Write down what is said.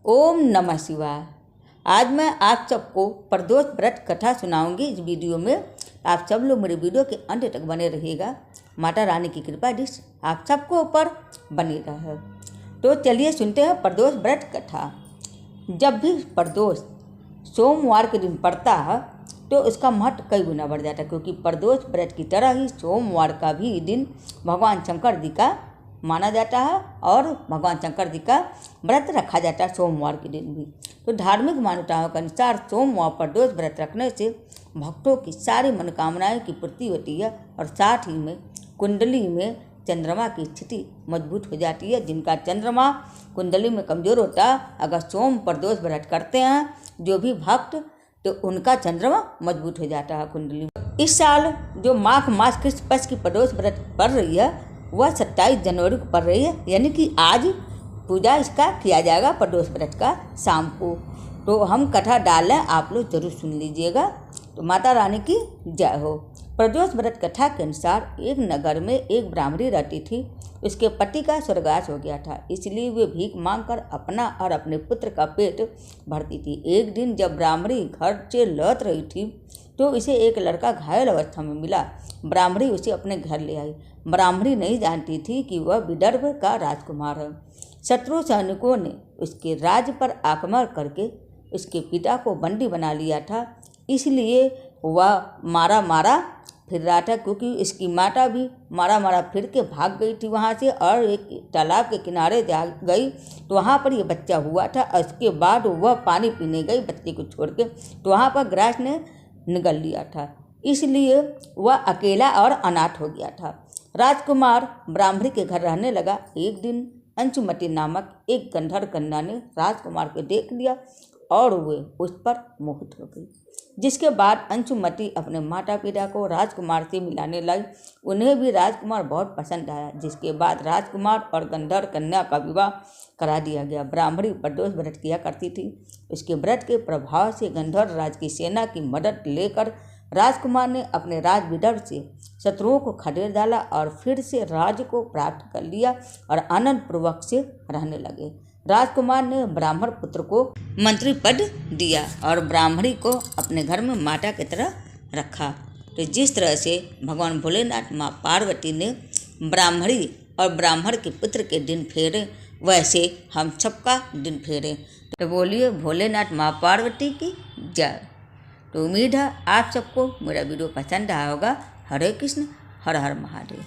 ओम नमः शिवाय। आज मैं आप सबको प्रदोष व्रत कथा सुनाऊंगी। इस वीडियो में आप सब लोग मेरे वीडियो के अंत तक बने रहिएगा। माता रानी की कृपा दृष्टि आप सबको ऊपर बनी रहे। तो चलिए सुनते हैं प्रदोष व्रत कथा। जब भी प्रदोष सोमवार के दिन पड़ता है तो उसका महत्व कई गुना बढ़ जाता है, क्योंकि प्रदोष व्रत की तरह ही सोमवार का भी दिन भगवान शंकर जी का माना जाता है और भगवान शंकर जी का व्रत रखा जाता है सोमवार के दिन भी। तो धार्मिक मान्यताओं के अनुसार सोमवार प्रदोष व्रत रखने से भक्तों की सारी मनोकामनाएं की पूर्ति होती है और साथ ही में कुंडली में चंद्रमा की स्थिति मजबूत हो जाती है। जिनका चंद्रमा कुंडली में कमज़ोर होता है, अगर सोम प्रदोष व्रत करते हैं जो भी भक्त, तो उनका चंद्रमा मजबूत हो जाता है कुंडली में। इस साल जो माघ मास कृष्ण पक्ष की प्रदोष व्रत पड़ रही है वह 27 जनवरी को पड़ रही है, यानी कि आज पूजा इसका किया जाएगा प्रदोष व्रत का शाम को। तो हम कथा डाल रहे हैं, आप लोग जरूर सुन लीजिएगा। तो माता रानी की जय हो। प्रदोष व्रत कथा के अनुसार एक नगर में एक ब्राह्मणी रहती थी। उसके पति का स्वर्गवास हो गया था, इसलिए वे भीख मांगकर अपना और अपने पुत्र का पेट भरती थी। एक दिन जब ब्राह्मणी घर से लौट रही थी तो इसे एक लड़का घायल अवस्था में मिला। ब्राह्मणी उसे अपने घर ले आई। ब्राह्मणी नहीं जानती थी कि वह विदर्भ का राजकुमार है। शत्रु सैनिकों ने उसके राज्य पर आक्रमण करके उसके पिता को बंदी बना लिया था, इसलिए वह मारा फिर रहा था, क्योंकि इसकी माता भी मारा फिर के भाग गई थी वहाँ से और एक तालाब के किनारे जा गई। तो वहाँ पर ये बच्चा हुआ था। उसके बाद वह पानी पीने गई बच्चे को छोड़ के, तो वहाँ पर ग्रास ने निगल लिया था, इसलिए वह अकेला और अनाथ हो गया था। राजकुमार ब्राह्मणी के घर रहने लगा। एक दिन अंशुमती नामक एक गंधर्व कन्या ने राजकुमार को देख लिया और वे उस पर मोहित हो गई, जिसके बाद अंशुमती अपने माता पिता को राजकुमार से मिलाने लगी। उन्हें भी राजकुमार बहुत पसंद आया, जिसके बाद राजकुमार और गंधर्व कन्या का विवाह करा दिया गया। ब्राह्मणी प्रदोष व्रत किया करती थी। उसके व्रत के प्रभाव से गंधर्व राज की सेना की मदद लेकर राजकुमार ने अपने राज विदर्भ से शत्रुओं को खदेड़ डाला और फिर से राज्य को प्राप्त कर लिया और आनंद पूर्वक से रहने लगे। राजकुमार ने ब्राह्मण पुत्र को मंत्री पद दिया और ब्राह्मणी को अपने घर में माता की तरह रखा। तो जिस तरह से भगवान भोलेनाथ माँ पार्वती ने ब्राह्मणी और ब्राह्मण के पुत्र के दिन फेरे, वैसे हम सबका दिन फेरे। तो बोलिए भोलेनाथ माँ पार्वती की जय। तो उम्मीद है आप सबको मेरा वीडियो पसंद आया होगा। हरे कृष्ण, हर हर महादेव।